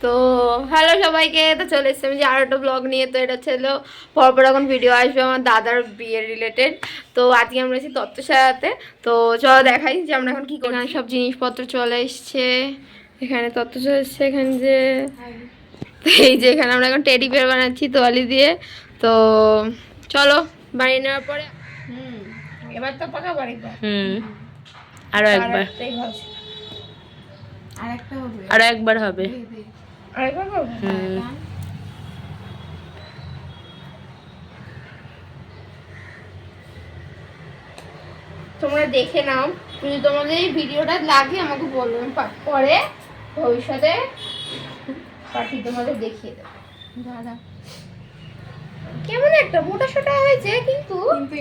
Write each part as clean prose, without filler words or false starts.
তো হ্যালো সবাইকে, তো চলে এসেছি আমি যে আরো একটা ব্লগ নিয়ে। তো এটা ছিল পরপর এখন ভিডিও আসবে আমার দাদার বিয়ের রিলেটেড। তো আজকে আমরা এসেছি তত্ত্বশালাতে। তো চলো দেখাই যে আমরা এখন কি করি। এখানে সব জিনিসপত্র চলে এসছে, এখানে তত্ত্ব চলে এসছে, এখানে যে এই যে এখানে আমরা এখন টেডি বিয়ার বানাচ্ছি তোয়ালি দিয়ে। তো চলো বানিয়ে নেওয়ার পরে এবার তো পাকা বাড়ি আরো একবার আরো একবার হবে। তোমরা দেখে নাও, যদি তোমাদের এই ভিডিওটা লাগে আমাকে বলবে, আমি পরে ভবিষ্যতে পাঠিয়ে তোমাদের দেখিয়ে দেবো। দাদা কেমন একটা মোটা সোটা হয়েছে, কিন্তু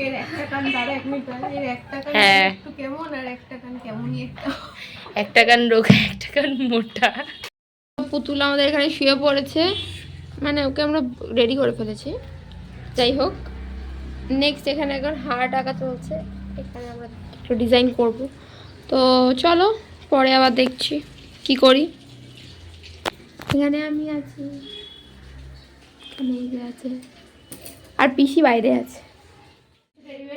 এর একটা কান দাঁড়া 1 মিনিট দাঁড়া, এর একটা কান একটু কেমন আর একটা কান কেমনই একটা কান রোগা একটা কান মোটা। পুতুল আমাদের এখানে শুয়ে পড়েছে, মানে ওকে আমরা রেডি করে ফেলেছি। যাই হোক, নেক্সট এখানে এখন হার্ট আঁকা চলছে, এখানে আমরা একটু ডিজাইন করব। তো চলো পরে আবার দেখছি কি করি। এখানে আমি আছি, এখানে এই যে আছে, আর পিসি বাইরে আছে।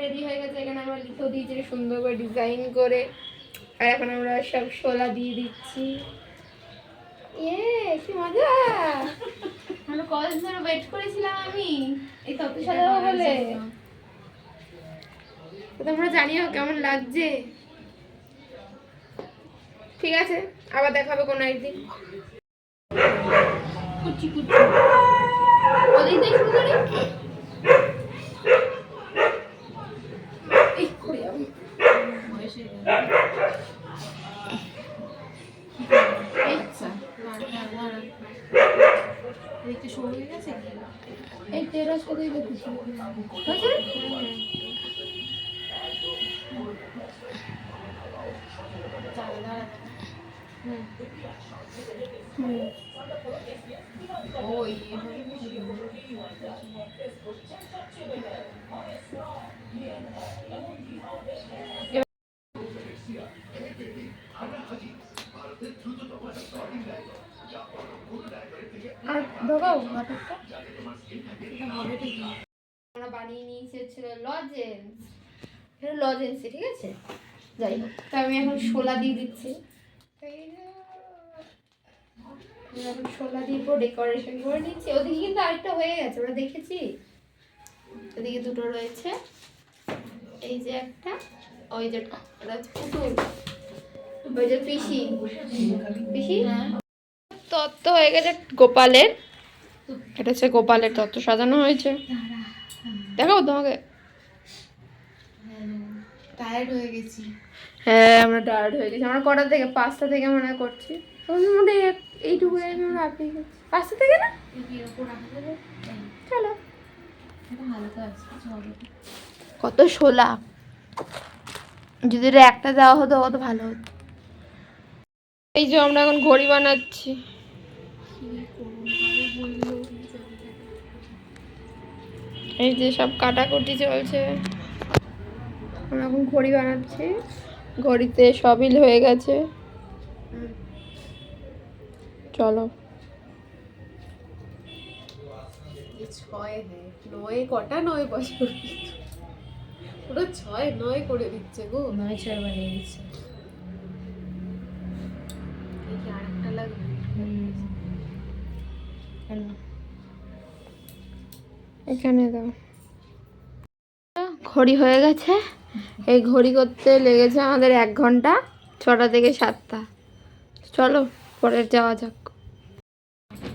রেডি হয়ে গেছে, এখানে আমরা লিখেও দিয়েছি সুন্দর করে ডিজাইন করে। আর এখন আমরা সব শোলা দিয়ে দিচ্ছি। কি মজা! আমরা কলেজ ধরে ওয়েট করেছিলাম আমি এই তত্ত্বশালা বলে। তোমরা জানিও কেমন লাগছে। ঠিক আছে, আবার দেখাবে কোনো একদিন। কুচি কুচি ওদিক দিয়ে শুরু করি। এই করে আমি এই তেরা সাথে দেখেছি আর ঢোকাও নাটকটা। আমরা বানিয়ে নিয়েছি হচ্ছিল লজেন্স, এটা লজেন্সি, ঠিক আছে। যাই হোক, তো আমি এখন শোলা দিয়ে দিচ্ছি। এখন শোলা দিয়ে পুরো ডেকোরেশন করে নিচ্ছি। ওদিকে কিন্তু আরেকটা হয়ে গেছে, ওরা দেখেছি, ওদিকে দুটো রয়েছে, এই যে একটা, ওই যে ওটা হচ্ছে পুতুল, ওই যে পিসি পিসি তত্ত্ব হয়ে গেছে গোপালের। এটা হচ্ছে গোপালের তত্ত্ব সাজানো হয়েছে, দেখাবো তোমাকে। টায়ার্ড হয়ে গেছি। হ্যাঁ আমরা টায়ার্ড হয়ে গেছি। আমরা কটা থেকে 5টা থেকে মনে হয় করছি, মোটামুটি এইটুকু আমরা আপনি 5টা থেকে না। চলো, কত শোলা, যদি এটা একটা দেওয়া হতো কত ভালো হতো। এই যে আমরা এখন ঘড়ি বানাচ্ছি। এই যে সব কাটাকুটি চলছে, আমরা এখন ঘড়ি বানাচ্ছি। ঘড়িতে সবই হয়ে গেছে, চলো। 9 কটা 9 বছর পুরো 6-9 করে দিচ্ছে গো। 9-6 বানিয়ে দিচ্ছে। আরেকটা লাগবে। এখানে দাও। ঘড়ি হয়ে গেছে, এই ঘড়ি করতে লেগেছে আমাদের 1 ঘন্টা, 6টা থেকে 7টা। চলো পরে যাওয়া যাক।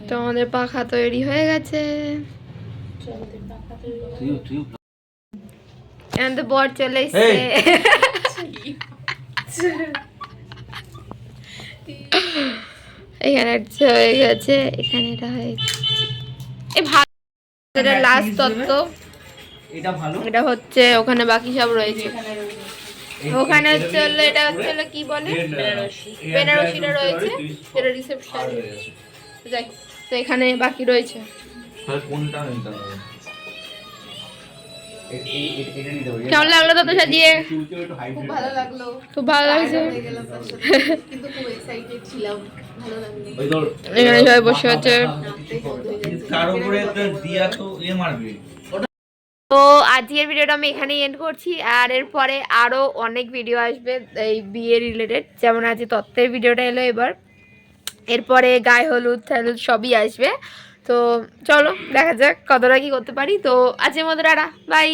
তো আমাদের পাখা তৈরি হয়ে গেছে, এখন তো বর চলে এসছে। এখানে একটা হয়ে গেছে, এখানে এটা হয়েছে। এই ভালো, এটা লাস্ট তত্ত্ব, এটা ভালো, এটা হচ্ছে ওখানে বাকি সব রয়েছে। ওখানে হচ্ছে এটা হচ্ছে কি বলে বেনারসিটা রয়েছে, এটা রিসেপশন। যাই, তো এখানে বাকি রয়েছে। কোনটা নিতে হবে? এটা নিতে পারি। কেমন লাগলো তো সাজিয়ে? চুলকেও একটু হাইট খুব ভালো লাগলো, খুব ভালো লাগছে। হয়ে গেলাম তার সাথে, কিন্তু খুব এক্সাইটেড ছিলাম, ভালো লাগলো। ওই ধর এখানে সবাই বসে আছে। নাচতে বন্ধ হয়ে যাচ্ছে। কার উপরে একটা দিয়া তো মারবে। তো আজকের ভিডিওটা আমি এখানেই এন্ড করছি, আর এরপরে আরও অনেক ভিডিও আসবে এই বিয়ে রিলেটেড, যেমন আজকে তত্ত্বের ভিডিওটা এলো, এবার এরপরে গায়ে হলুদ ঠালুদ সবই আসবে। তো চলো দেখা যাক কতটা কি করতে পারি। তো আজকের মতো টাটা, বাই।